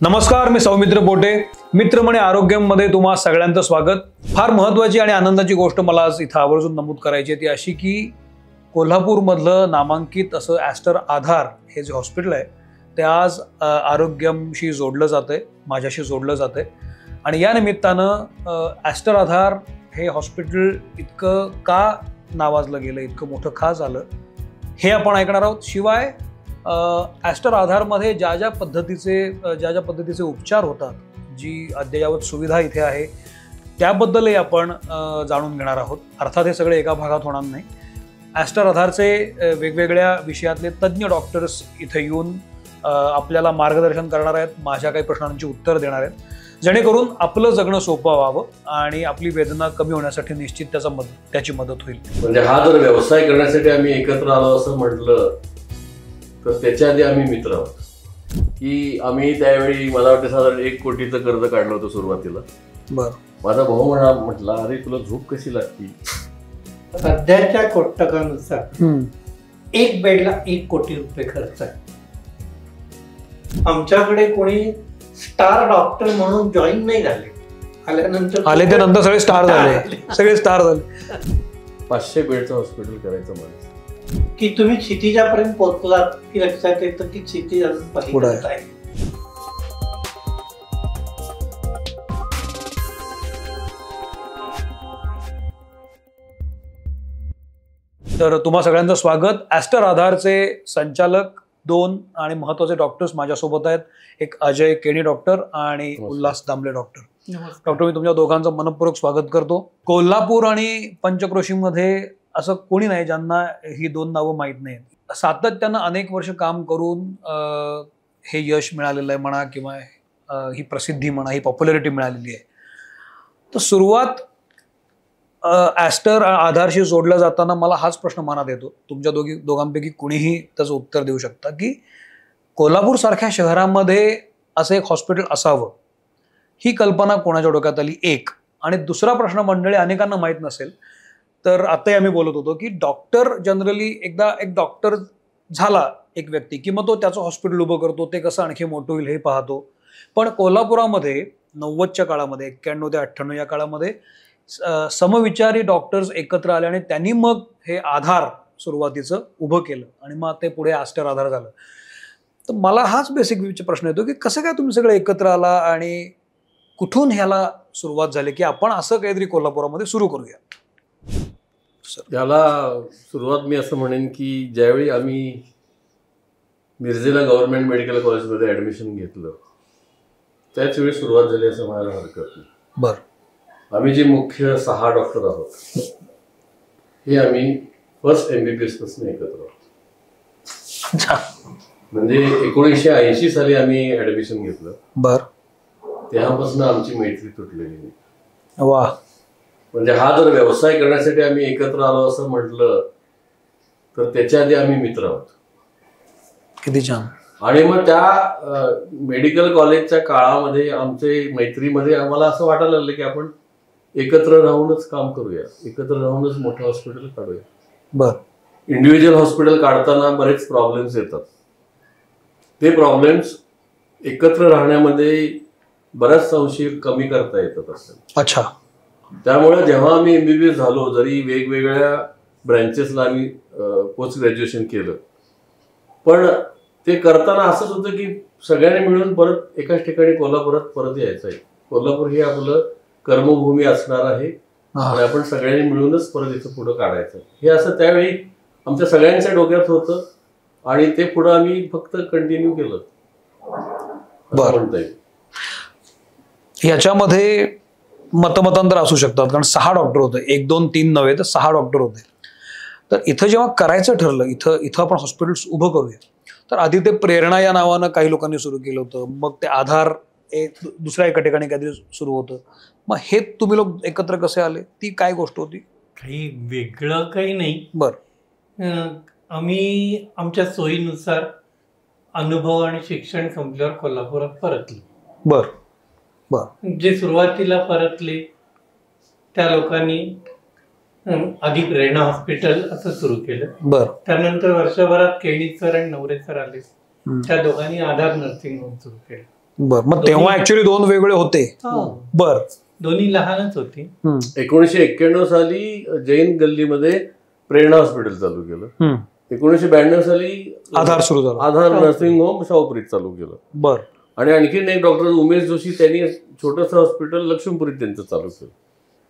नमस्कार, मी सौमित्र पोटे. मित्रमणे आरोग्यमध्ये तुम्हा सगळ्यांचं स्वागत. फार महत्त्वाची आणि आनंदाची गोष्ट मला आज इथं आवर्जून नमूद करायची आहे ती अशी की कोल्हापूरमधलं नामांकित असं ॲस्टर आधार हे जे हॉस्पिटल आहे ते आज आरोग्यमशी जोडलं जातंय, माझ्याशी जोडलं जातंय. आणि या निमित्तानं ॲस्टर आधार हे हॉस्पिटल इतकं का नावाजलं गेलं, इतकं मोठं का झालं हे आपण ऐकणार आहोत. शिवाय ॲस्टर आधारमध्ये ज्या ज्या पद्धतीचे उपचार होतात, जी अद्ययावत सुविधा इथे आहे त्याबद्दलही आपण जाणून घेणार आहोत. अर्थात हे सगळे एका भागात होणार नाही. ॲस्टर आधारचे वेगवेगळ्या विषयातले तज्ज्ञ डॉक्टर्स इथे येऊन आपल्याला मार्गदर्शन करणार आहेत, माझ्या काही प्रश्नांची उत्तर देणार आहेत, जेणेकरून आपलं जगणं सोपं व्हावं आणि आपली वेदना कमी होण्यासाठी निश्चित त्याची मदत होईल. म्हणजे हा जर व्यवसाय करण्यासाठी आम्ही एकत्र आलो असं म्हटलं तर त्याच्या आधी आम्ही मित्र आहोत. की आम्ही त्यावेळी मला वाटतं साधारण 1 कोटीचं कर्ज काढलं होतं सुरुवातीला. बरं. माझा भाऊ म्हटला, अरे तुला झोप कशी लागती? सध्याच्या कोष्टकानुसार 1 बेडला 1 कोटी रुपये खर्च आहे. आमच्याकडे कोणी स्टार डॉक्टर म्हणून जॉईन नाही झाले. आले त्यानंतर सगळे स्टार झाले. 500 बेडचं हॉस्पिटल करायचं माणूस की तुम्ही क्षितिजापर्यंत पोहोचलात की लक्षात येतं की क्षितिज अजून पलीकडे आहे. तर तुम्हा सगळ्यांचं स्वागत. ॲस्टर आधारचे संचालक 2 आणि महत्त्वाचे डॉक्टर्स माझ्यासोबत आहेत. एक अजय केणी डॉक्टर आणि उल्हास दामले डॉक्टर. डॉक्टर, मी तुमच्या दोघांचं मनपूर्वक स्वागत करतो. कोल्हापूर आणि पंचक्रोशीमध्ये असं कोणी नाही ज्यांना ही 2 नावं माहीत नाहीत. सातत्यानं अनेक वर्ष काम करून हे यश मिळालेलं आहे म्हणा, किंवा ही प्रसिद्धी म्हणा, ही पॉप्युलॅरिटी मिळालेली आहे. तर सुरुवात ॲस्टर आधारशी जोडलं जाताना मला हाच प्रश्न मनात येतो, तुमच्या दोघांपैकी कुणीही त्याचं उत्तर देऊ शकता, की कोल्हापूरसारख्या शहरामध्ये असं एक हॉस्पिटल असावं ही कल्पना कोणाच्या डोक्यात आली? एक. आणि दुसरा प्रश्न मंडळी अनेकांना माहीत नसेल तर आताही आम्ही बोलत होतो की डॉक्टर जनरली एकदा एक डॉक्टर झाला एक व्यक्ती की मग तो त्याचं हॉस्पिटल उभं करतो, ते कसं आणखी मोठं होईल हे पाहतो. पण कोल्हापुरामध्ये 90च्या काळामध्ये 91 ते 98 या काळामध्ये समविचारी डॉक्टर्स एकत्र आले आणि त्यांनी मग हे आधार सुरुवातीचं उभं केलं आणि मग ते पुढे ॲस्टर आधार झालं. तर मला हाच बेसिक प्रश्न येतो की कसं काय तुम्ही सगळे एकत्र आला आणि कुठून ह्याला सुरुवात झाली की आपण असं काहीतरी कोल्हापुरामध्ये सुरू करूया? त्याला सुरुवात मी असं म्हणेन की ज्यावेळी आम्ही मिरजेला गव्हर्नमेंट मेडिकल कॉलेजमध्ये ॲडमिशन घेतलं त्याच वेळी सुरुवात झाली असं म्हणायला हरकत नाही. बरं. आम्ही जे मुख्य 6 डॉक्टर आहोत हे आम्ही फर्स्ट MBBS पासून एकत्र आहोत. म्हणजे 1980 साली आम्ही ॲडमिशन घेतलं. बरं. तेव्हापासून आमची मैत्री तुटलेली नाही. वा. म्हणजे हा जर व्यवसाय करण्यासाठी आम्ही एकत्र आलो असं म्हटलं तर त्याच्या आधी आम्ही मित्र आहोत. किती छान. आणि मग त्या मेडिकल कॉलेजच्या काळामध्ये आमचे मैत्रीमध्ये आम्हाला असं वाटायला लागलं की आपण एकत्र राहूनच काम करूया, एकत्र राहूनच मोठं हॉस्पिटल काढूया. बरं. इंडिव्हिज्युअल हॉस्पिटल काढताना बरेच प्रॉब्लेम्स येतात. ते प्रॉब्लेम्स एकत्र राहण्यामध्ये बऱ्याच अंशी कमी करता येतात असं. अच्छा. त्यामुळे जेव्हा आम्ही MBBS झालो, जरी वेगवेगळ्या ब्रँचेसला आम्ही पोस्ट ग्रॅज्युएशन केलं, पण ते करताना असंच होतं की सगळ्यांनी मिळून परत एकाच ठिकाणी कोल्हापुरात परत यायचं आहे. कोल्हापूर हे आपलं कर्मभूमी असणार आहे आणि आपण सगळ्यांनी मिळूनच परत इथं पुढं काढायचं हे असं त्यावेळी आमच्या सगळ्यांच्या डोक्यात होतं आणि ते पुढं आम्ही फक्त कंटिन्यू केलं म्हणता येईल. याच्यामध्ये मतमतांतर असू शकतात कारण 6 डॉक्टर होते, 1 2 3 नव्हे तर 6 डॉक्टर होते. तर इथं जेव्हा करायचं ठरलं, इथं आपण हॉस्पिटल उभं करूया, तर आधी ते प्रेरणा या नावानं काही लोकांनी सुरू केलं होतं. मग ते आधार दुसऱ्या एका ठिकाणी काहीतरी सुरू होतं. मग हे तुम्ही लोक एकत्र कसे आले? ती काय गोष्ट होती? काही वेगळं काही नाही. बरं. आम्ही आमच्या सोयीनुसार अनुभव आणि शिक्षण संपल्यावर कोल्हापुरात परतलो. बरं. बरं. जे सुरुवातीला परतले त्या लोकांनी आधी प्रेरणा हॉस्पिटल असं सुरू केलं. बरं. त्यानंतर वर्षभरात केणी सर आणि नवरे सर आले. त्या दोघांनी आधार नर्सिंग होम सुरू केलं. बर, मग तेव्हा ऍक्च्युली दोन वेगळे होते. बर, दोन्ही लहानच होती. 1991 साली जैन गल्लीमध्ये प्रेरणा हॉस्पिटल चालू केलं. 1992 साली आधार सुरू झाला. आधार नर्सिंग होम शाहूपुरीत चालू केलं. बर, आणि आणखीन एक डॉक्टर उमेश जोशी त्यांनी छोटंसं हॉस्पिटल लक्ष्मीपुरीत त्यांचं चालू केलं.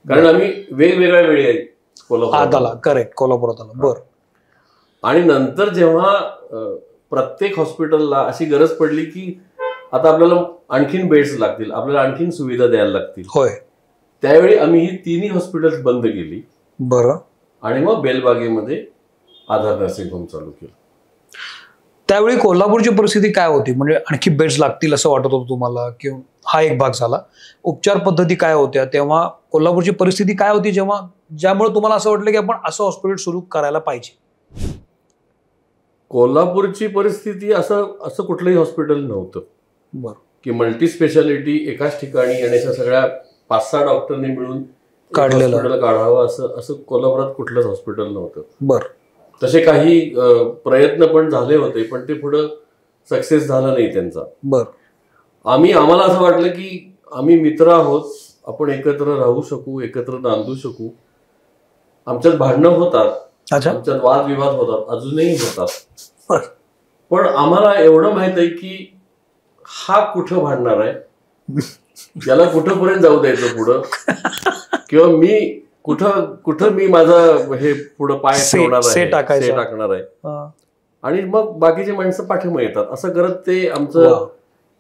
कारण आम्ही वेगवेगळ्या वेळी आहे आत आला. करेक्ट, कोल्हापुरात आला. बर, आणि नंतर जेव्हा प्रत्येक हॉस्पिटलला अशी गरज पडली की आता आपल्याला आणखीन बेड्स लागतील, आपल्याला आणखीन सुविधा द्यायला लागतील, होय, त्यावेळी आम्ही ही तिन्ही हॉस्पिटल्स बंद केली. बरं. आणि मग बेलबागेमध्ये आधार नर्सिंग होम चालू केलं. त्यावेळी कोल्हापूरची परिस्थिती काय होती? म्हणजे आणखी बेड्स लागतील असं वाटत होतं तुम्हाला, किंवा हा एक भाग झाला. उपचार पद्धती काय होत्या तेव्हा? कोल्हापूरची परिस्थिती काय होती जेव्हा, ज्यामुळे तुम्हाला असं वाटलं की आपण असं हॉस्पिटल सुरू करायला पाहिजे? कोल्हापूरची परिस्थिती असं कुठलंही हॉस्पिटल नव्हतं. बरं, की मल्टी स्पेशालिटी एकाच ठिकाणी येण्याच्या सगळ्या 5-6 डॉक्टरनी मिळून काढलेलं हॉस्पिटल काढावं असं कोल्हापुरात कुठलंच हॉस्पिटल नव्हतं. बरं. तसे काही प्रयत्न पण झाले होते, पण ते पुढं सक्सेस झाला नाही त्यांचा. बरं. आम्हाला असं वाटलं की आम्ही मित्र आहोत, आपण एकत्र राहू शकू, एकत्र नांदू शकू. आमच्यात भांडणं होतात, आमच्यात वादविवाद होतात, अजूनही होतात. पण आम्हाला एवढं माहित आहे की हा कुठं भांडणार आहे, याला कुठंपर्यंत जाऊ द्यायचं पुढं, किंवा मी कुठं मी माझा हे पुढं पाय ठेवणार आहे, टाकणार आहे, आणि मग बाकीची माणसं पाठिंबा येतात. असं करत ते आमचं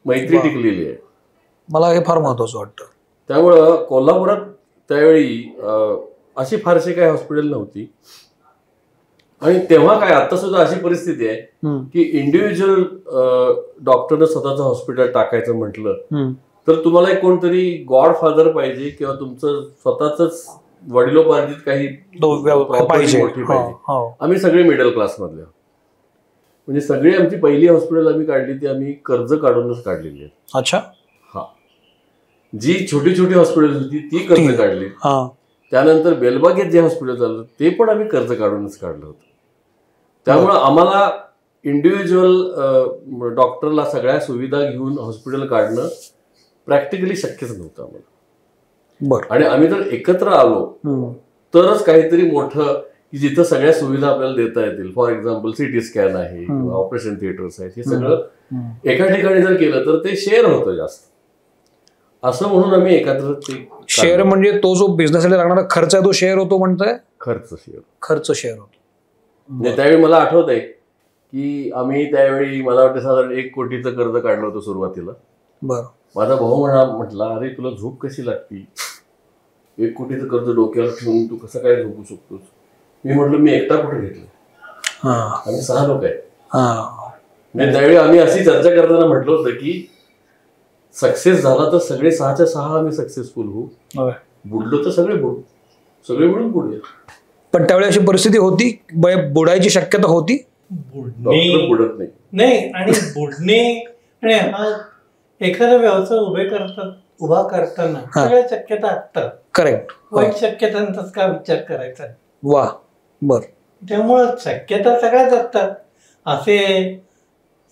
मैत्री टिकलेली आहे. मला हे फार महत्वाचं वाटतं. त्यामुळं कोल्हापुरात त्यावेळी अशी फारशी काही हॉस्पिटल नव्हती. आणि तेव्हा काय, आता सुद्धा अशी परिस्थिती आहे की इंडिव्हिज्युअल डॉक्टरनं स्वतःचं हॉस्पिटल टाकायचं म्हटलं तर तुम्हाला एक कोणतरी गॉडफादर पाहिजे, किंवा तुमचं स्वतःच वडिलोपार्जित काही मोठी पाहिजे. आम्ही सगळे मिडल क्लास मधले, म्हणजे सगळी आमची पहिली हॉस्पिटल आम्ही काढली ती आम्ही कर्ज काढूनच काढलेली आहे. अच्छा. हा, जी छोटी छोटी हॉस्पिटल होती ती कर्ज काढली. त्यानंतर बेलबागेत जे हॉस्पिटल चाललं ते पण आम्ही कर्ज काढूनच काढलं होतं. त्यामुळं आम्हाला इंडिव्हिज्युअल डॉक्टरला सगळ्या सुविधा घेऊन हॉस्पिटल काढणं प्रॅक्टिकली शक्यच नव्हतं आम्हाला. बरं. आणि आम्ही जर एकत्र आलो तरच काहीतरी मोठं की जिथं सगळ्या सुविधा आपल्याला देता येतील. फॉर एक्झाम्पल सिटी स्कॅन आहे किंवा ऑपरेशन थिएटर्स आहेत, हे सगळं एका ठिकाणी जर केलं तर ते शेअर होतं जास्त. असं म्हणून आम्ही एकत्र ते शेअर म्हणजे तो जो बिझनेससाठी लागणारा खर्च आहे तो शेअर होतो म्हणताय? खर्च शेअर होतो. म्हणजे त्यावेळी मला आठवत आहे की आम्ही त्यावेळी मला वाटतं साधारण 1 कोटीचं कर्ज काढलं होतं सुरुवातीला. बरं. माझा भाऊ म्हटला, अरे तुला झोप कशी लागती, 1 कोटीचं कर्ज डोक्यावर ठेवून तू कसं काय झोपू शकतोस? मी म्हटलं मी एकटा कुठे घेतलं, आम्ही 6 लोक आहे. त्यावेळी आम्ही अशी चर्चा करताना म्हटलं होतं की सक्सेस झाला तर सगळे 6च्या 6 आम्ही सक्सेसफुल होऊ, बुडलो तर सगळे मिळून बुडूया. पण त्यावेळी अशी परिस्थिती होती, बुडायची शक्यता होती? बुडत नाही, आणि बुडणे आणि हा एखादा व्यवसाय उभा करताना सगळ्या शक्यता असतात. करेक्ट. वाईट शक्यतांचाच का विचार करायचा? वा. बर. त्यामुळं शक्यता सगळ्याच असतात. असे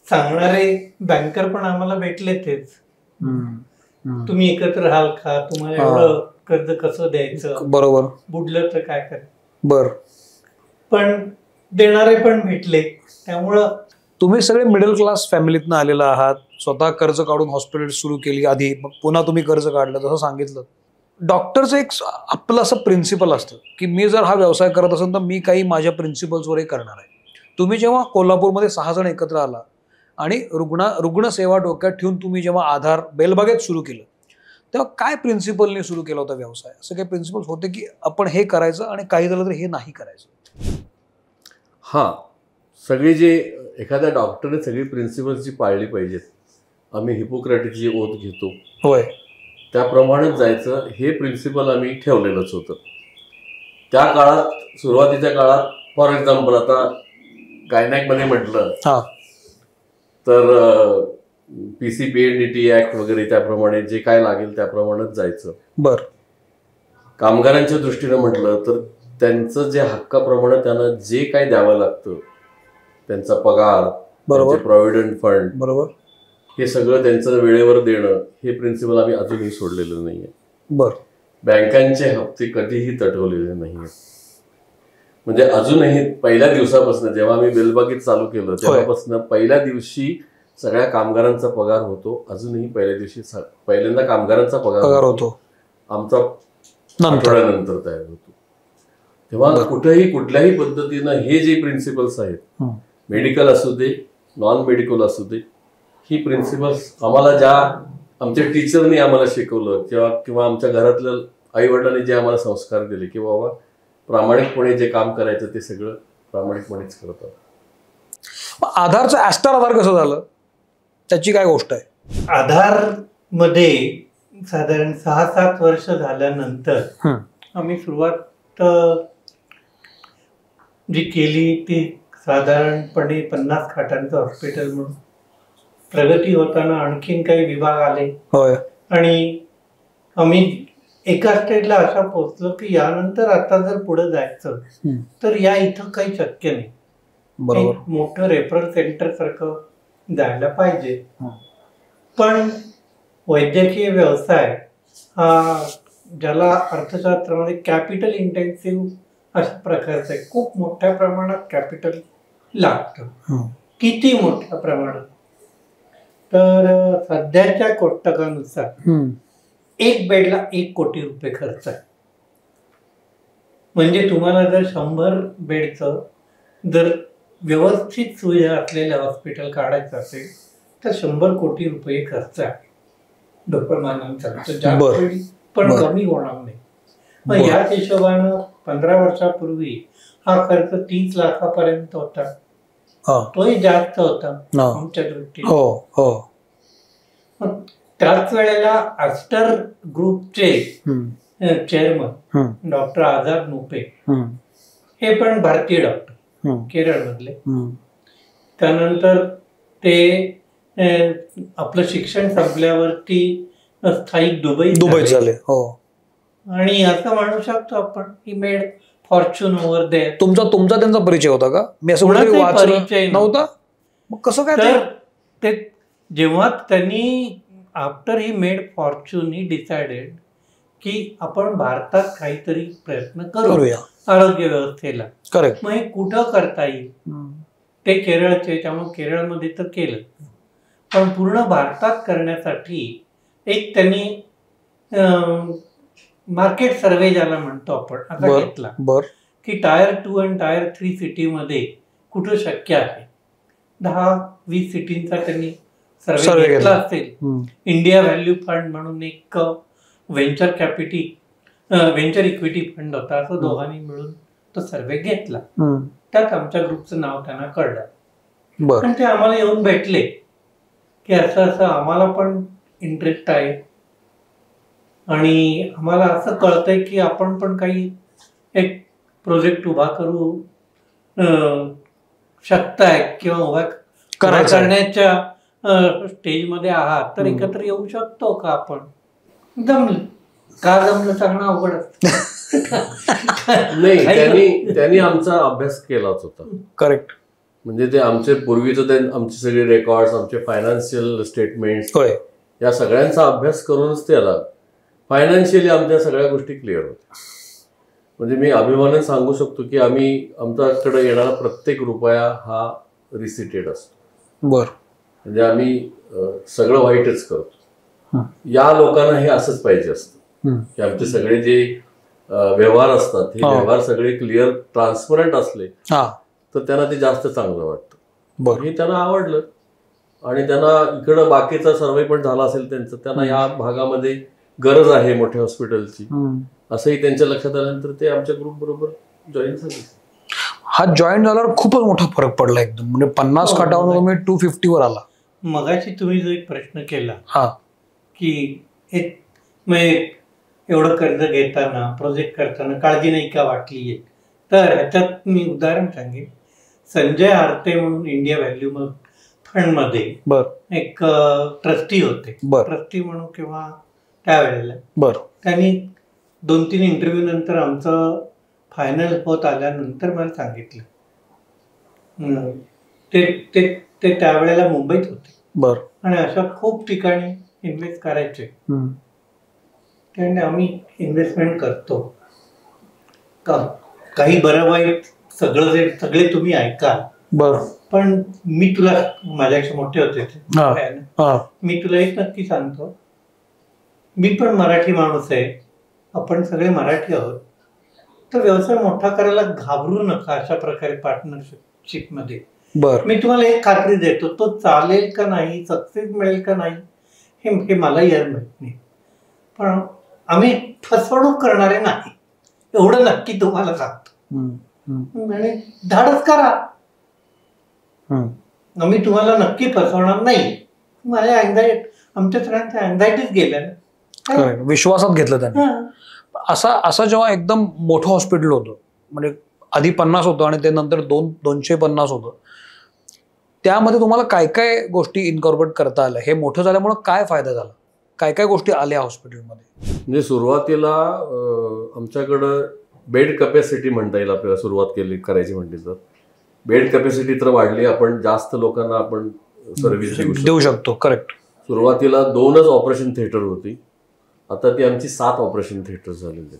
सांगणारे बँकर पण आम्हाला भेटले तेच, तुम्ही एकत्र राहाल का, तुम्हाला एवढं कर्ज कसं द्यायचं, बरोबर, बुडलं तर काय करायचं. बर. पण देणारे पण भेटले. त्यामुळं तुम्ही सगळे मिडल क्लास फॅमिलीतनं आलेला आहात, स्वतः कर्ज काढून हॉस्पिटल सुरू केली आधी, मग पुन्हा तुम्ही कर्ज काढलं. जसं सांगितलं, डॉक्टरचं एक आपलं असं प्रिन्सिपल असतं की मी जर हा व्यवसाय करत असेल तर मी काही माझ्या प्रिन्सिपल्सवरही करणार आहे. तुम्ही जेव्हा कोल्हापूरमध्ये 6 जण एकत्र आला आणि रुग्णसेवा डोक्यात ठेवून तुम्ही जेव्हा आधार बेलबागेत सुरू केलं तेव्हा काय प्रिन्सिपलने सुरू केला होता व्यवसाय? असं काही प्रिन्सिपल्स होते की आपण हे करायचं आणि काही झालं तर हे नाही करायचं? हा, सगळी जे एखाद्या डॉक्टरने सगळी प्रिन्सिपल्सची पाळली पाहिजेत. आम्ही हिपोक्रेटिकची ओथ घेतो, होय, त्याप्रमाणेच जायचं हे प्रिन्सिपल आम्ही ठेवलेलंच होतं. त्या काळात, सुरुवातीच्या काळात, फॉर एक्झाम्पल आता गायनॅकमध्ये म्हटलं तर PCPNDT ऍक्ट वगैरे त्याप्रमाणे जे काय लागेल त्याप्रमाणेच जायचं. बर. कामगारांच्या दृष्टीनं म्हटलं तर त्यांचं जे हक्काप्रमाणे त्यांना जे काय द्यावं लागतं, त्यांचा पगार, त्यांचे प्रॉव्हिडंट फंड, बरोबर, हे सगळं त्यांचं वेळेवर देणं हे प्रिन्सिपल आम्ही अजूनही सोडलेलं नाहीये. बर. बँकांचे हप्ते कधीही तटवलेले नाहीये. म्हणजे अजूनही पहिल्या दिवसापासून जेव्हा मी बेलबागीत चालू केलं तेव्हापासून पहिल्या दिवशी सगळ्या कामगारांचा पगार होतो. अजूनही पहिल्या दिवशी पहिल्यांदा कामगारांचा पगार होतो, आमचा आठवड्यानंतर तयार होतो. तेव्हा कुठेही कुठल्याही पद्धतीनं हे जे प्रिन्सिपल्स आहेत, मेडिकल असू दे नॉन मेडिकल असू दे, ही प्रिन्सिपल्स आम्हाला ज्या आमच्या टीचरनी आम्हाला शिकवलं किंवा आमच्या घरातल्या आई वडिलांनी जे आम्हाला संस्कार दिले की बाबा प्रामाणिकपणे जे काम करायचं ते सगळं प्रामाणिकपणेच करतात. आधारचं ॲस्टर आधार कसं झालं, त्याची काय गोष्ट आहे? आधार मध्ये साधारण 6-7 वर्ष झाल्यानंतर आम्ही सुरुवात जी केली ती साधारणपणे 50 खाटांचं हॉस्पिटल म्हणून. प्रगती होताना आणखीन काही विभाग आले आणि आम्ही एका स्टेजला असा पोहोचलो की यानंतर आता जर पुढे जायचं तर या इथं काही शक्य नाही. एक मोठं रेफरल सेंटर सारखं जायला पाहिजे. पण वैद्यकीय व्यवसाय हा ज्याला अर्थशास्त्रामध्ये कॅपिटल इंटेन्सिव्ह अशा प्रकारचं आहे. खूप मोठ्या प्रमाणात कॅपिटल लागतं. किती मोठ्या प्रमाणात? तर सध्याच्या कोष्टकानुसार 1 बेडला 1 कोटी रुपये खर्च आहे. म्हणजे तुम्हाला जर 100 बेडचं जर व्यवस्थित सुविधा असलेलं हॉस्पिटल काढायचं असेल तर 100 कोटी रुपये खर्च आहे. डॉक्टर पण कमी होणार नाही. मग याच हिशोबानं 15 वर्षापूर्वी हा खर्च 30 लाखापर्यंत होता. तोही जास्त होता आमच्या दृष्टीने. त्याच वेळेला ॲस्टर ग्रुपचे चेअरमन डॉक्टर आझाद नोपे हे पण भारतीय डॉक्टर केरळमधले. त्यानंतर ते आपलं शिक्षण संपल्यावरती स्थायिक दुबईत झाले. आणि असं म्हणू शकतो आपण की मेड फॉर्च्यून ओव्हर देअर. तुमचा त्यांचा परिचय होता का? मी असं परिचय नव्हता. मग कसं काय? तर ते जेव्हा त्यांनी after he made Fortune he decided की आपण भारतात काहीतरी प्रयत्न करूया आरोग्य व्यवस्थेला. करेक्ट. मग हे कुठं करता येईल? ते केरळचे, त्यामुळे केरळमध्ये तर केलं. पण पूर्ण भारतात करण्यासाठी एक त्यांनी मार्केट सर्वे ज्याला म्हणतो आपण असा घेतला की टायर 2 आणि टायर 3 सिटीमध्ये कुठं शक्य आहे. 10-20 सिटींचा त्यांनी सर्वे घेतला असेल. इंडिया व्हॅल्यू फंड म्हणून एक व्हेंचर इक्विटी फंड होता. असं दोघांनी मिळून तो सर्वे घेतला. त्यात आमच्या ग्रुपचं नाव त्यांना कळलं. पण ते आम्हाला येऊन भेटले की असं आम्हाला पण इंटरेस्ट आहे आणि आम्हाला असं कळतंय की आपण पण काही एक प्रोजेक्ट उभा करू शकताय किंवा उभा करण्याच्या स्टेजमध्ये आहात तर एकत्र येऊ शकतो का आपण. जमलं का जमलं सांगणं अवघड नाही. त्यांनी आमचा अभ्यास केलाच होता. करेक्ट. म्हणजे ते आमचे पूर्वीचं आमचे सगळे रेकॉर्ड्स, आमचे फायनान्शियल स्टेटमेंट्स या सगळ्यांचा अभ्यास करूनच त्याला फायनान्शियली आमच्या सगळ्या गोष्टी क्लिअर होत्या. म्हणजे मी अभिमानाने सांगू शकतो की आमच्याकडे येणारा प्रत्येक रुपया हा रिसिटेड असतो. म्हणजे आम्ही सगळं वाईटच करतो. या लोकांना हे असंच पाहिजे असतं की आमचे सगळे जे व्यवहार असतात हे व्यवहार सगळे क्लिअर ट्रान्सपरंट असले तर त्यांना ते जास्त चांगलं वाटतं. हे त्यांना आवडलं आणि त्यांना इकडं बाकीचा सर्वे पण झाला असेल त्यांना या भागामध्ये गरज आहे मोठ्या हॉस्पिटलची असंही त्यांच्या लक्षात आल्यानंतर ते आमच्या ग्रुप बरोबर जॉईन झाले. हा जॉईन झाल्यावर खूपच मोठा फरक पडला एकदम. म्हणजे 50 खाटावर तुम्ही 250 वर आला. मगाशी तुम्ही जो एक प्रश्न केला की एवढं कर्ज घेताना प्रोजेक्ट करताना काळजी नाही का वाटलीये, तर ह्याच्यात मी उदाहरण सांगेन. संजय आरते म्हणून इंडिया व्हॅल्यू फंड मध्ये एक ट्रस्टी होते. ट्रस्टी म्हणून किंवा त्यावेळेला त्यांनी 2-3 इंटरव्ह्यू नंतर आमचं फायनल होत आल्यानंतर मला सांगितलं. ते त्यावेळेला मुंबईत होते आणि अशा खूप ठिकाणी इन्व्हेस्ट करायचे. त्यामुळे आम्ही इन्व्हेस्टमेंट करतो. काही बरं वाईट सगळे तुम्ही ऐका. बरं. पण मी तुला, माझ्यापेक्षा मोठे होते ते, मी तुला एक नक्की सांगतो, मी पण मराठी माणूस आहे, आपण सगळे मराठी आहोत, तर व्यवसाय मोठा करायला घाबरू नका अशा प्रकारे पार्टनरशिप मध्ये. मी तुम्हाला एक खात्री देतो, तो चालेल का नाही, सक्सेस मिळेल का नाही हे मला यार माहित नाही, पण आम्ही फसवणूक करणारे नाही एवढं नक्की तुम्हाला सांगतो. आणि धाडस करा, आम्ही तुम्हाला नक्की फसवणार नाही. माझ्या आमच्या सगळ्यांच्या अँझायटीच गेल्या, विश्वासात घेतलं त्यांनी. असं जेव्हा एकदम मोठं हॉस्पिटल होतं, म्हणजे आधी 50 होतं आणि ते नंतर 250 होतं, त्यामध्ये तुम्हाला काय काय गोष्टी इन्कॉर्पोरेट करता आल्या? हे मोठं झाल्यामुळे काय फायदा झाला? काय काय गोष्टी आल्या हॉस्पिटलमध्ये? म्हणजे सुरुवातीला आमच्याकडं बेड कॅपॅसिटी म्हणता येईल आपल्याला, सुरुवात करायची म्हटली तर बेड कॅपॅसिटी तर वाढली, आपण जास्त लोकांना आपण सर्व्हिस देऊ शकतो. करेक्ट. सुरुवातीला 2च ऑपरेशन थिएटर होती, आता ती आमची 7 ऑपरेशन थिएटर झालेले आहेत.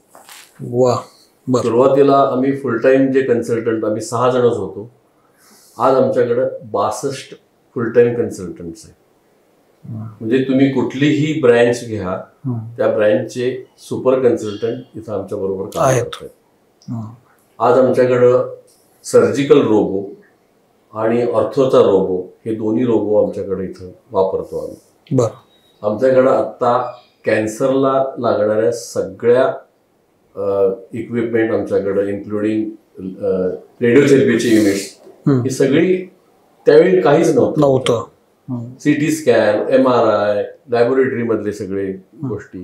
वा. सुरुवातीला आम्ही फुल टाइम जे कन्सल्टंट आम्ही 6 जणच होतो, आज आमच्याकडे 62 फुल टाइम कन्सल्टंट्स आहेत. म्हणजे तुम्ही कुठलीही ब्रँच घ्या, त्या ब्रँचचे सुपर कन्सल्टंट इथं आमच्या बरोबर काम करतात. आज आमच्याकडं सर्जिकल रोबो आणि ऑर्थोचा रोबो, हे दोन्ही रोबो आमच्याकडे इथं वापरतो आम्ही. आमच्याकडं आत्ता कॅन्सरला लागणाऱ्या सगळ्या इक्विपमेंट आमच्याकडे, इन्क्लुडिंग रेडिओथेरपीची युनिट्स, ही सगळी त्यावेळी काहीच नव्हतं. CT स्कॅन, MRI, लॅबोरेटरी मधले सगळे गोष्टी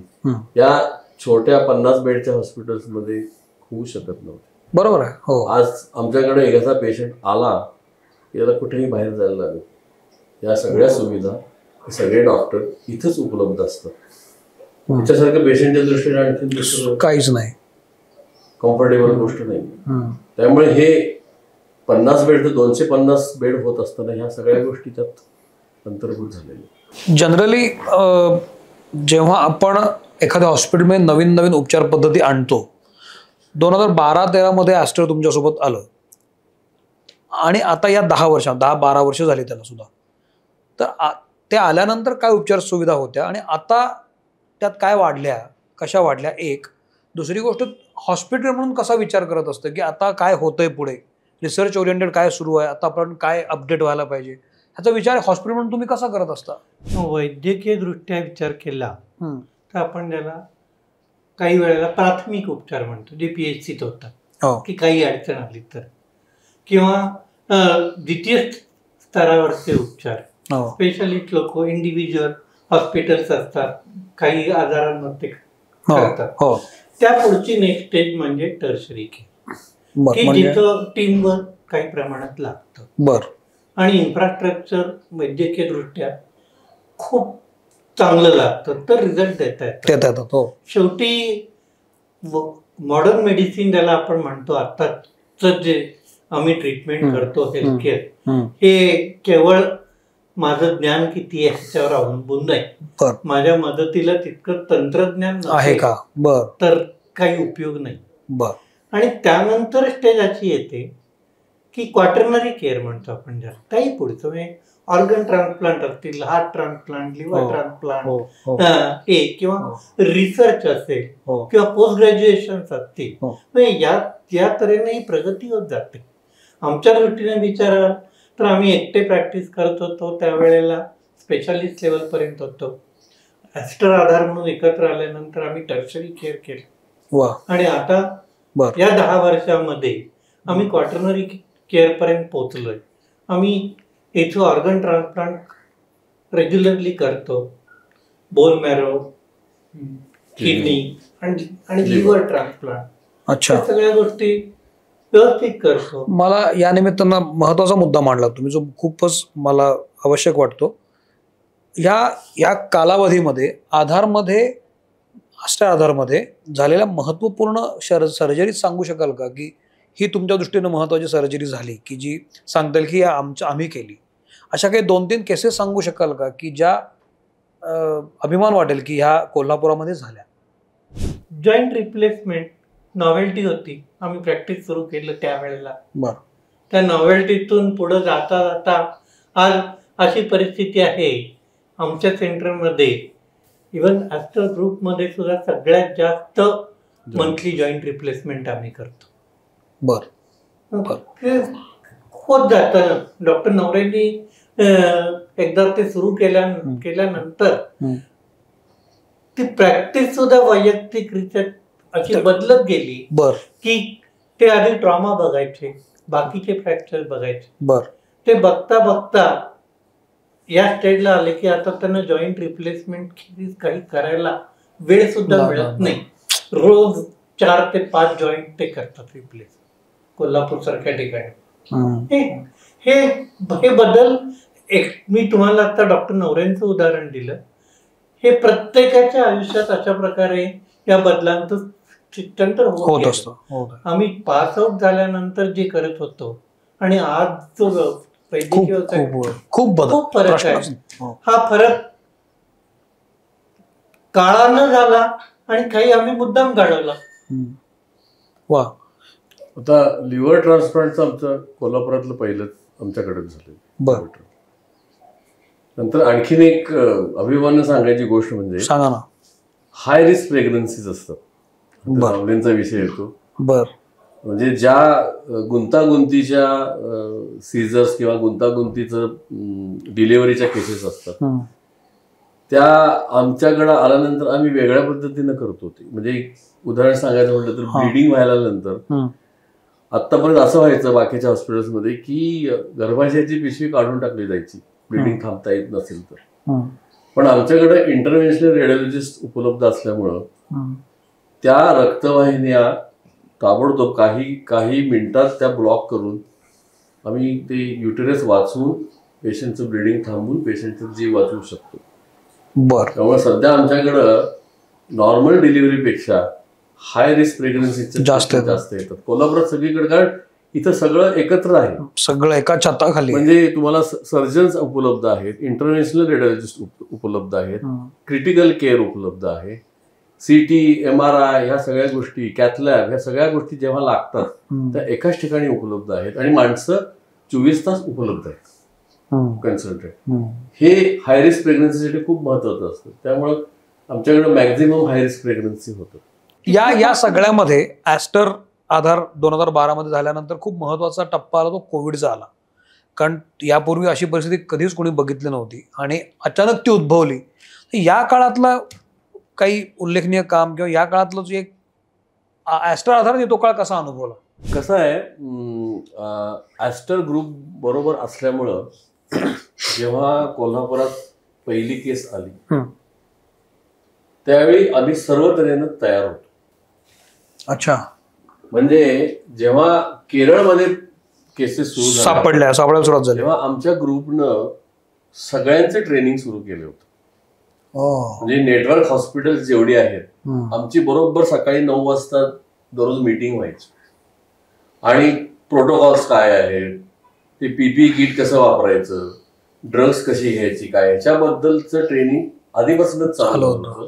या छोट्या 50 बेडच्या हॉस्पिटल्समध्ये होऊ शकत नव्हत्या. बरोबर आहे. हो. आज आमच्याकडे एखादा पेशंट आला, याला कुठेही बाहेर जायला लागेल, या सगळ्या सुविधा, सगळे डॉक्टर इथंच उपलब्ध असतात. त्याच्यासारखं पेशंटच्या दृष्टीने आणखी काहीच नाही, कम्फर्टेबल गोष्ट नाही. त्यामुळे हे 50 बेड तर 250 बेड होत असताना ह्या सगळ्या गोष्टी त्यात अंतर्भूत झालेल्या. जनरली जेव्हा आपण एखाद्या हॉस्पिटलमध्ये नवीन नवीन उपचार पद्धती आणतो, 2012-13 मध्ये ॲस्टर तुमच्यासोबत आलं आणि आता या 10-12 वर्ष झाली त्याला सुद्धा, तर ते आल्यानंतर काय उपचार सुविधा होत्या आणि आता त्यात काय वाढल्या, कशा वाढल्या? एक. दुसरी गोष्ट, हॉस्पिटल म्हणून कसा विचार करत असतं की आता काय होतंय पुढे, रिसर्च ओरिएंटेड काय सुरू आहे, आता आपण काय अपडेट व्हायला पाहिजे, ह्याचा विचार हॉस्पिटल म्हणून तुम्ही कसा करत असता? वैद्यकीय दृष्ट्या विचार केला तर आपण त्याला काही वेळेला प्राथमिक उपचार म्हणतो, जे PHCत होतात, की काही अडचण आली तर, किंवा द्वितीय स्तरावरचे उपचार, स्पेशलिस्ट लोक, इंडिव्हिज्युअल हॉस्पिटल्स असतात, काही आजारांमध्ये करतात. त्या पुढची नेक्स्ट स्टेज म्हणजे टर्शरी केअर, की जिथं टीमवर्क काही प्रमाणात लागतं आणि इन्फ्रास्ट्रक्चर वैद्यकीय दृष्ट्या खूप चांगलं लागतं, तर रिझल्ट देता येतात. शेवटी मॉडर्न मेडिसिन ज्याला आपण म्हणतो, आताच जे आम्ही ट्रीटमेंट करतो हेल्थकेअर, हे केवळ माझं ज्ञान किती आहे ह्याच्यावर अवलंबून नाही. माझ्या मदतीला तितकं तंत्रज्ञान आहे का तर काही उपयोग नाही. आणि त्यानंतर स्टेज अशी येते की क्वाटर्नरी केअर म्हणतो आपण ज्याला, त्याही पुढचं म्हणजे ऑर्गन ट्रान्सप्लांट असतील, हार्ट ट्रान्सप्लांट, लिव्हर ट्रान्सप्लांट, किंवा रिसर्च असेल किंवा पोस्ट ग्रॅज्युएशन असतील, या तऱ्हेने ही प्रगती होत जाते. आमच्या दृष्टीने विचाराल तर आम्ही एकटे प्रॅक्टिस करत होतो, त्यावेळेला स्पेशालिस्ट लेवल पर्यंत होतो. ॲस्टर आधार म्हणून एकत्र आल्यानंतर आम्ही टर्शरी केअर केलं आणि आता या 10 वर्षामध्ये आम्ही क्वाटर्नरी केअर पर्यंत पोहोचलोय. आम्ही इथं ऑर्गन ट्रान्सप्लांट रेग्युलरली करतो, बोन मॅरो, किडनी आणि लिव्हर ट्रान्सप्लांट, अच्छा, सगळ्या गोष्टी व्यवस्थित करतो. मला या निमित्तानं महत्वाचा मुद्दा मांडला तुम्ही, जो खूपच मला आवश्यक वाटतो. या कालावधीमध्ये ॲस्टर आधारमध्ये झालेल्या महत्वपूर्ण सर्जरी सांगू शकाल का, की ही तुमच्या दृष्टीनं महत्वाची सर्जरी झाली, की जी सांगता येईल की आम्ही केली, अशा काही 2-3 केसेस सांगू शकाल का की ज्या अभिमान वाटेल की ह्या कोल्हापुरामध्ये झाल्या? जॉईंट रिप्लेसमेंट नॉवेल्टी होती, आम्ही प्रॅक्टिस सुरू केलं त्यावेळेला. बरं. त्या नॉवेल्टीतून पुढे जाता जाता आज अशी परिस्थिती आहे आमच्या सेंटरमध्ये, इव्हन ॲस्टर ग्रुपमध्ये सुद्धा सगळ्यात जास्त मंथली जॉईंट रिप्लेसमेंट आम्ही करतो. बरं. ते होत जातं. डॉक्टर नवरेंनी एकदा ते सुरू केल्यानंतर ती प्रॅक्टिस सुद्धा वैयक्तिकरित्या अशी बदलत गेली. बरं. की ते आधी ट्रॉमा बघायचे, बाकीचे फ्रॅक्चर बघायचे. बरं. ते बघता बघता या स्टेजला आले की आता त्यांना जॉईंट रिप्लेसमेंट काही करायला वेळ सुद्धा मिळत नाही. रोज 4 ते 5 जॉईंट ते करतात रिप्लेस कोल्हापूर सारख्या ठिकाणी. हे बदल मी तुम्हाला आता डॉक्टर नवरेंचं उदाहरण दिलं. हे प्रत्येकाच्या आयुष्यात अशा प्रकारे या बदलांचं चिंतन होत असतं. आम्ही पास आउट झाल्यानंतर जे करत होतो आणि आज जो खूप फरक आहे. हा फरक काळानं झाला आणि काही आम्ही मुद्दाम घडवला. वा. आता लिव्हर ट्रान्सप्लांटचं आमचं कोल्हापुरातलं पहिलंच आमच्याकडेच झालं. बरं. नंतर आणखीन एक अभिमानानं सांगायची गोष्ट म्हणजे सांगा ना. हाय रिस्क प्रेग्नन्सीज असतात. नवऱ्यांचा विषय येतो. बरं. म्हणजे ज्या गुंतागुंतीच्या सीझर्स किंवा गुंतागुंतीचं डिलिव्हरीच्या केसेस असतात त्या आमच्याकडे आल्यानंतर आम्ही वेगळ्या पद्धतीनं करतो. ते म्हणजे एक उदाहरण सांगायचं म्हटलं तर ब्लिडिंग व्हायला नंतर आतापर्यंत असं व्हायचं बाकीच्या हॉस्पिटल्समध्ये की गर्भाशयाची पिशवी काढून टाकली जायची ब्लिडिंग थांबता येत नसेल तर. पण आमच्याकडे इंटरव्हेन्शनल रेडिओलॉजिस्ट उपलब्ध असल्यामुळं त्या रक्तवाहिन्या ताबडतोब काही मिनिटात त्या ब्लॉक करून आम्ही ते युटेरस वाचवून पेशंटचं ब्लिडिंग थांबवून पेशंटचा जीव वाचवू शकतो. बरं. त्यामुळे सध्या आमच्याकडं नॉर्मल डिलिव्हरीपेक्षा हाय रिस्क प्रेग्नन्सीचे जास्त येतात कोल्हापुरात सगळीकडे. कारण इथं सगळं एकत्र आहे, सगळं एका छताखाली. म्हणजे तुम्हाला सर्जन्स उपलब्ध आहेत, इंटरनॅशनल रेडिओलॉजिस्ट उपलब्ध आहेत, क्रिटिकल केअर उपलब्ध आहे, CT, MRI ह्या सगळ्या गोष्टी, कॅथलॅब ह्या सगळ्या गोष्टी जेव्हा लागतात त्या एकाच ठिकाणी उपलब्ध आहेत आणि माणसं 24 तास उपलब्ध आहेत कन्सल्टंट. हे हाय रिस्क प्रेग्नन्सीसाठी खूप महत्वाचं असतं. त्यामुळं आमच्याकडे मॅक्झिमम हाय रिस्क प्रेग्नन्सी होतं. या सगळ्यामध्ये ॲस्टर आधार 2012 मध्ये झाल्यानंतर खूप महत्वाचा टप्पा आला, तो कोविडचा आला. कारण यापूर्वी अशी परिस्थिती कधीच कोणी बघितली नव्हती आणि अचानक ती उद्भवली. या काळातला काही उल्लेखनीय काम किंवा या काळातलं जे एक ॲस्टर आधार तो काळ कसा अनुभवला? कसं आहे, ॲस्टर ग्रुप बरोबर असल्यामुळं जेव्हा कोल्हापुरात पहिली केस आली त्यावेळी आम्ही सर्व तऱ्हेनं तयार होतो. अच्छा. म्हणजे जेव्हा केरळमध्ये केसेस सापडायला सुरुवात झाली तेव्हा आमच्या ग्रुपनं सगळ्यांचे ट्रेनिंग सुरू केले होते. म्हणजे नेटवर्क हॉस्पिटल जेवढी आहेत आमची बरोबर सकाळी 9 वाजता दररोज मीटिंग व्हायची आणि प्रोटोकॉल्स काय आहेत, ते PPE किट कसं वापरायचं, ड्रग्स कशी घ्यायची, काय ह्याच्याबद्दलचं ट्रेनिंग आधीपासूनच चालू होतं.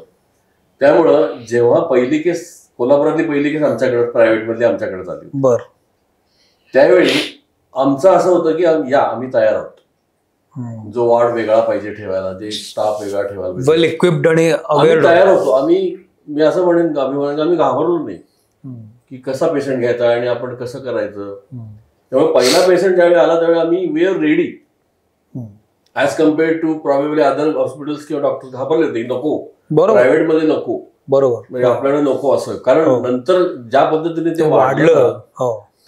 त्यामुळं जेव्हा पहिली केस कोल्हापुरातली पहिली केस आमच्याकडे प्रायव्हेटमधली आमच्याकडे झाली बरं त्यावेळी आमचं असं होतं की आम्ही तयार आहोत. जो वॉर्ड वेगळा पाहिजे ठेवायला, जे स्टाफ वेगळा ठेवायला, वेल इक्विप्ड आणि तयार होतो. मी असं म्हणेन आम्ही घाबरलो नाही की कसा पेशंट घ्यायचा आणि आपण कसं करायचं. त्यामुळे पहिला पेशंट ज्यावेळी आला त्यावेळी आम्ही we are ready as compared to probably other hospitals किंवा डॉक्टर घाबरले होते नको प्रायव्हेट मध्ये नको, बरोबर, म्हणजे आपल्याला नको असं. कारण नंतर ज्या पद्धतीने ते वाढलं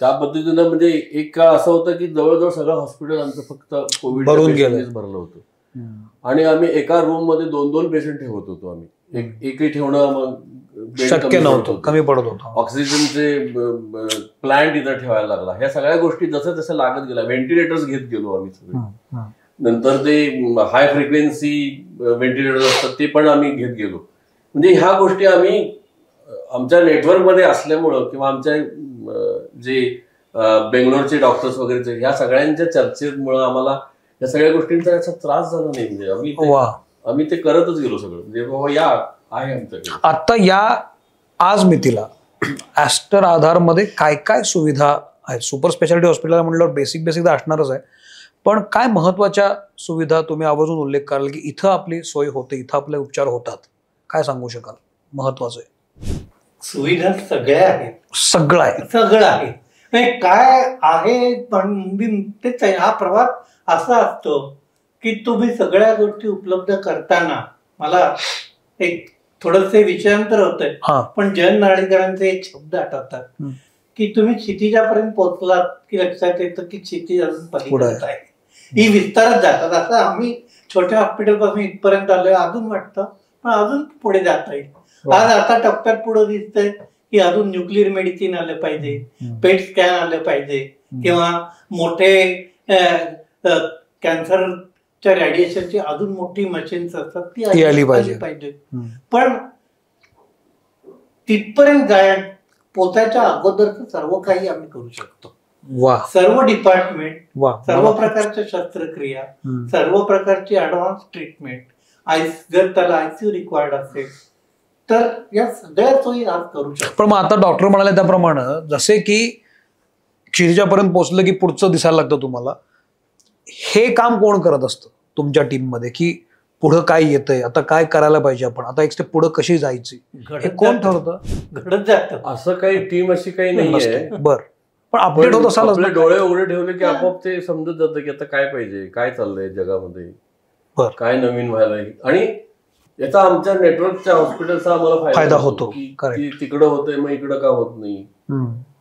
त्या पद्धतीनं म्हणजे एक काळ असं होतं की जवळजवळ सगळं हॉस्पिटल आमचं फक्त कोविड भरलं होतं आणि आम्ही एका रूम मध्ये 2-2 पेशंट ठेवत होतो. आम्ही एकही ठेवणं मग शक्य नव्हतं, कमी पडत होतं. ऑक्सिजनचे प्लांट इथं ठेवायला लागला. ह्या सगळ्या गोष्टी जसं तसं लागत गेल्या. व्हेंटिलेटर्स घेत गेलो आम्ही सगळे. नंतर ते हाय फ्रिक्वेन्सी व्हेंटिलेटर्स असतात ते पण आम्ही घेत गेलो. म्हणजे ह्या गोष्टी आम्ही आमच्या नेटवर्कमध्ये असल्यामुळं किंवा आमच्या जे बेंगलोरचे डॉक्टर्स वगैरे ह्या सगळ्यांच्या चर्चेमुळं आम्हाला या सगळ्या गोष्टींचा याचा त्रास झाला नाही. म्हणजे आम्ही ते करतच गेलो सगळं. म्हणजे बाबा या आहे आमच्याकडे. आता आज मितीला ॲस्टर आधारमध्ये काय काय सुविधा आहेत? सुपर स्पेशालिटी हॉस्पिटल म्हटल्यावर बेसिक तर असणारच आहे, पण काय महत्वाच्या सुविधा तुम्ही आवर्जून उल्लेख कराल की इथं आपली सोय होते, इथं आपले उपचार होतात? काय सांगू शकाल महत्वाचं आहे? सुविधा सगळ्या आहेत. सगळं आहे काय आहे, पण तेच आहे. हा प्रवास असा असतो की तुम्ही सगळ्या गोष्टी उपलब्ध करताना मला एक थोडंसं विषयांतर होतंय, पण जयंत नारळीकरांचे एक शब्द आठवतात की तुम्ही क्षितिजापर्यंत पोहोचलात की लक्षात येतं की क्षितिज अजून पलीकडे आहे, ही विस्तारत जातात. असं आम्ही छोट्या हॉस्पिटल पासून इथपर्यंत आलोय, अजून वाटतं पण अजून पुढे जाता येईल. आज आता टप्प्यात पुढे दिसतंय की अजून न्यूक्लिअर मेडिसिन आलं पाहिजे, पेट स्कॅन आलं पाहिजे, किंवा मोठे कॅन्सरच्या रेडिएशनची अजून मोठी मशीन्स असतात ती आली पाहिजे. पण तिथपर्यंत पोचायच्या अगोदरचं सर्व काही आम्ही करू शकतो. सर्व डिपार्टमेंट, सर्व प्रकारच्या शस्त्रक्रिया, सर्व प्रकारची ऍडव्हान्स ट्रीटमेंट, जर त्याला आयसीयू रिक्वायर्ड असेल तर या सगळ्या सोयी आज करू शकतो. पण मग आता डॉक्टर म्हणाले त्याप्रमाणे जसे की क्षितिजापर्यंत पोहोचलं की पुढचं दिसायला लागतं तुम्हाला, हे काम कोण करत असतं तुमच्या टीम मध्ये की पुढं काय येतंय, आता काय करायला पाहिजे, आपण आता एक स्टेप पुढे कशी जायची, हे कोण ठरवतं? घडत जातं. असं काही टीम अशी काही नाहीये. बरं, पण अपडेट होत असाल, आपले डोळे उघडे ठेवले की आपोआप ते समजत जातं की आता काय पाहिजे, काय चाललंय जगामध्ये, काय नवीन व्हायला. आणि याचा आमच्या नेटवर्कच्या हॉस्पिटलचा आम्हाला फायदा होतो की तिकडं होतंय मग इकडं का होत नाही.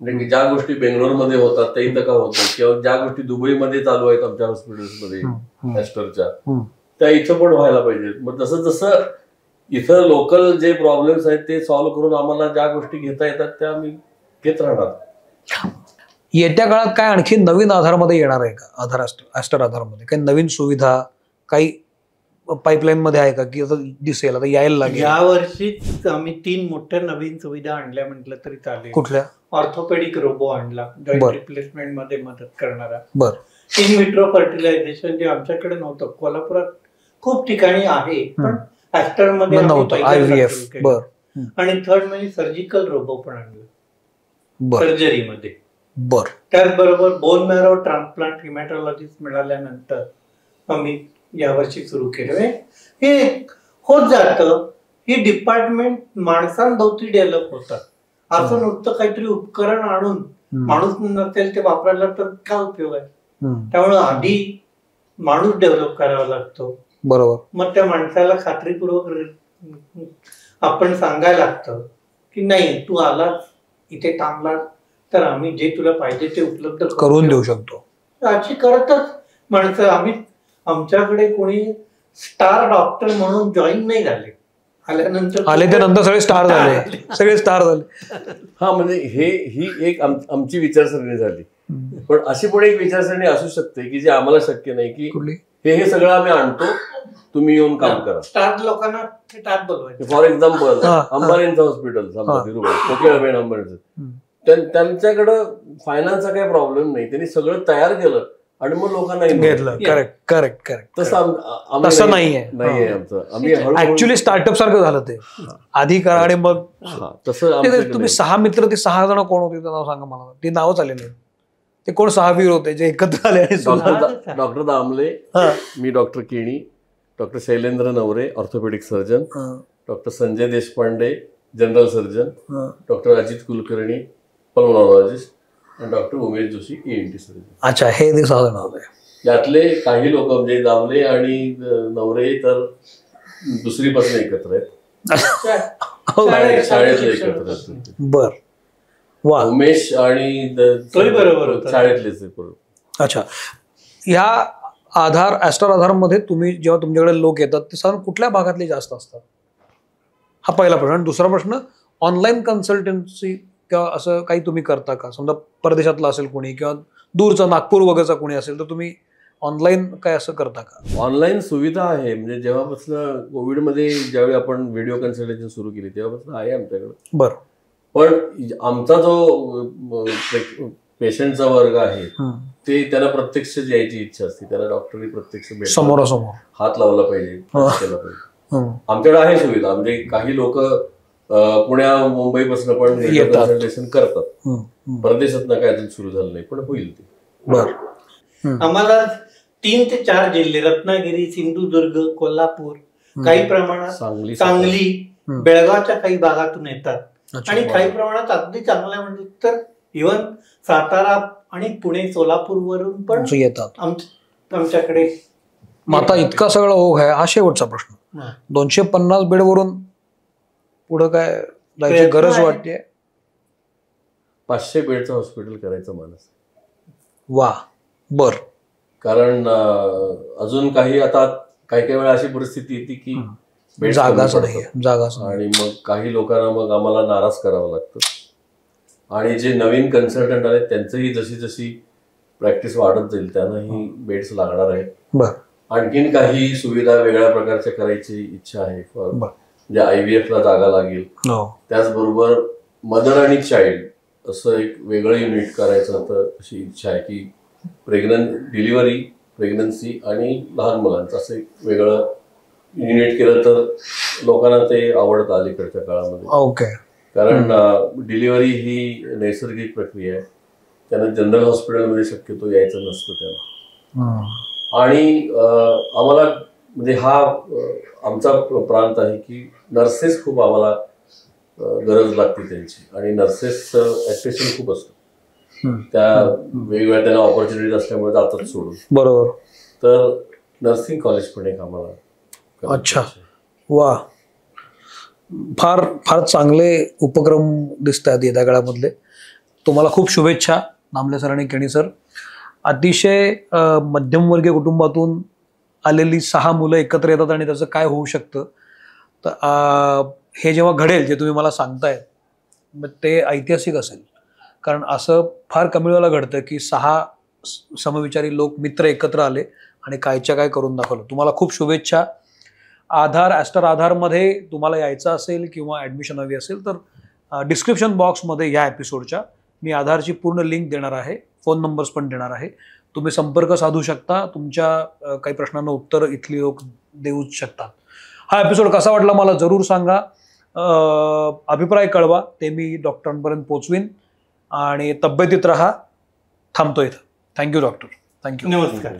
म्हणजे ज्या गोष्टी बेंगलोरमध्ये होतात त्या इथं का होत नाही, किंवा ज्या गोष्टी दुबईमध्ये चालू आहेत आमच्या हॉस्पिटल्समध्ये ॲस्टरच्या, त्या इथं पण व्हायला पाहिजेत. मग तसं जसं इथं लोकल जे प्रॉब्लेम्स आहेत ते सॉल्व्ह करून आम्हाला ज्या गोष्टी घेता येतात त्या आम्ही घेत राहणार. येत्या काळात काय आणखी नवीन आधारमध्ये येणार आहे का? ॲस्टर आधारमध्ये काही नवीन सुविधा काही पाईपलाईन मध्ये आहे का की आता दिसेल, आता यायला लागेल? यावर्षीच आम्ही 3 मोठ्या नवीन सुविधा आणल्या म्हटलं तरी चालेल. कुठल्या? ऑर्थोपेडिक रोबो आणला, जॉईंट रिप्लेसमेंट मध्ये मदत करणारा. बरं. इन विट्रो फर्टिलायझेशन जे आमच्याकडे नव्हतं, कोल्हापुरात खूप ठिकाणी आहे पण ॲस्टर मध्ये नव्हतं, IVF. आणि थर्ड म्हणजे सर्जिकल रोबो पण आणलं सर्जरीमध्ये. बरं. त्याचबरोबर बोन मॅरो ट्रान्सप्लांट हिमॅटॉलॉजिस्ट मिळाल्यानंतर आम्ही यावर्षी सुरू केलं. हे होत जातं, ही डिपार्टमेंट माणसांभोवती डेव्हलप होतात. असं नुसतं काहीतरी उपकरण आणून माणूस नसेल ते वापरायला तर काय उपयोग आहे. त्यामुळे आधी माणूस डेव्हलप करावा लागतो. बरोबर. मग त्या माणसाला खात्रीपूर्वक आपण सांगायला लागतं की नाही तू आलास इथे थांबलास तर आम्ही जे तुला पाहिजे ते उपलब्ध करून देऊ शकतो. अशी करतच माणसं. आमच्याकडे कोणी स्टार डॉक्टर म्हणून जॉईन नाही झाले, आले त्यानंतर सगळे स्टार झाले. हा, म्हणजे ही एक आमची विचारसरणी झाली. पण अशी पण एक विचारसरणी असू शकते की जे आम्हाला शक्य नाही की हे सगळं आम्ही आणतो, तुम्ही येऊन काम करा. स्टार लोकांना टाट बोलवायचं. फॉर एक्झाम्पल अंबानींचं हॉस्पिटल समजा कोकिळाबेन अंबानीचं, त्यांच्याकडं फायनान्सचा काही प्रॉब्लेम नाही, त्यांनी सगळं तयार केलं आणि मग लोकांना घेतलं. करेक्ट. तसं नाहीये आमचं. आम्ही ऍक्च्युली स्टार्टअप सारखं झालं ते, आधी करा आणि मग तसं. तुम्ही 6 मित्र, ते 6 जण कोण होते नाव सांगा मला, ती नावं चालली नाही. ते कोण 6 वीर होते जे एकत्र आले? डॉक्टर दामले, मी doctor Keni, doctor Shailendra Navare orthopedic surgeon, doctor Sanjay Deshpande general surgeon, doctor Ajit Kulkarni pulmonologist आणि doctor Umesh Joshi ENT surgeon. अच्छा, हे 6 जण होते. यातले काही लोक म्हणजे दामले आणि नवरे तर दुसरीपासून एकत्र आहेत, शाळेतले एकत्र आहेत. बर. उमेश आणि शाळेतलेच. अच्छा, ह्या ॲस्टर आधारमध्ये तुम्ही जेव्हा तुमच्याकडे लोक येतात ते साधारण कुठल्या भागातले जास्त असतात? हा पहिला प्रश्न. आणि दुसरा प्रश्न, ऑनलाईन कन्सल्टन्सी किंवा असं काही तुम्ही करता का? समजा परदेशातला असेल कोणी किंवा दूरचा नागपूर वगैरेचा कोणी असेल तर तुम्ही ऑनलाईन काय असं करता का? ऑनलाईन सुविधा आहे. म्हणजे जेव्हापासून कोविडमध्ये ज्यावेळी आपण व्हिडिओ कन्सल्टेशन सुरू केली तेव्हापासून आहे आमच्याकडे. बरं. पण आमचा जो पेशंटचा वर्ग आहे ते त्यांना प्रत्यक्ष यायची इच्छा असते, त्यांना डॉक्टरनी प्रत्यक्ष समोरासमोर हात लावला पाहिजे, केला पाहिजे. आमच्याकडे आहे सुविधा, म्हणजे काही लोक पुण्या मुंबईपासून पण कन्सल्टेशन करतात. परदेशात काय अजून सुरू झालं नाही, पण होईल ते. बर. आम्हाला 3 ते 4 जिल्हे, रत्नागिरी, सिंधुदुर्ग, कोल्हापूर, काही प्रमाणात सांगली, बेळगावच्या काही भागातून येतात आणि काही प्रमाणात अगदी चांगल्या म्हणजे तर इव्हन सातारा आणि पुणे, सोलापूर वरून पण येतात आमच्याकडे. आता इतका सगळा ओघ आहे, हा शेवटचा प्रश्न. 250 बेडवरून पुढे काय जायची गरज वाटते? 500 बेडचं हॉस्पिटल करायचं मानस. वा. बर. कारण अजून काही आता काही वेळा अशी परिस्थिती येते की जागाच नाही, आणि मग काही लोकांना मग आम्हाला नाराज करावं लागतं. आणि जे नवीन कन्सल्टंट आले त्यांचंही जशी जशी प्रॅक्टिस वाढत जाईल त्यांनाही बेड्स लागणार आहेत. आणखीन काही सुविधा वेगळ्या प्रकारच्या करायची इच्छा आहे. म्हणजे IVF ला जागा लागेल, त्याचबरोबर मदर आणि चाइल्ड असं एक वेगळं युनिट करायचं तर अशी इच्छा आहे की डिलिव्हरी, प्रेग्नन्सी आणि लहान मुलांचं असं एक वेगळं युनिट केलं तर लोकांना ते आवडतं अलीकडच्या काळामध्ये. ओके. कारण डिलिव्हरी ही नैसर्गिक प्रक्रिया आहे, त्यांना जनरल हॉस्पिटलमध्ये शक्यतो यायचं नसतं त्यांना. आणि आम्हाला म्हणजे हा आमचा प्रांत आहे की नर्सेस खूप आम्हाला गरज लागते त्यांची, आणि नर्सेसचं ऍट्रेशन खूप असतं. त्या वेगवेगळ्या त्यांना ऑपॉर्च्युनिटीज असल्यामुळे जातात सोडून. बरोबर. तर नर्सिंग कॉलेज पण एक आम्हाला. अच्छा. वा. फार फार चांगले उपक्रम दिसत आहेत येत्या काळामधले. तुम्हाला खूप शुभेच्छा दामले सर आणि केणी सर. अतिशय मध्यमवर्गीय कुटुंबातून आलेली 6 मुलं एकत्र येतात आणि त्याचं काय होऊ शकतं, तर हे जेव्हा घडेल जे तुम्ही मला सांगताय ते ऐतिहासिक असेल. कारण असं फार कमी वेळेला घडतं की 6 समविचारी लोक मित्र एकत्र आले आणि कायच्या काय करून दाखवलं. तुम्हाला खूप शुभेच्छा. आधार, ॲस्टर आधारमध्ये तुम्हाला यायचं असेल किंवा ॲडमिशन हवी असेल तर डिस्क्रिप्शन बॉक्समध्ये या एपिसोडच्या मी आधारची पूर्ण लिंक देणार आहे, फोन नंबर्स पण देणार आहे. तुम्ही संपर्क साधू शकता, तुमच्या काही प्रश्नांना उत्तर इथली लोक देऊ शकतात. हा एपिसोड कसा वाटला मला जरूर सांगा. अभिप्राय कळवा, ते मी डॉक्टरांपर्यंत पोचवीन. आणि तब्येतीत राहा. थांबतो इथं. Thank you doctor. थँक्यू. नमस्कार.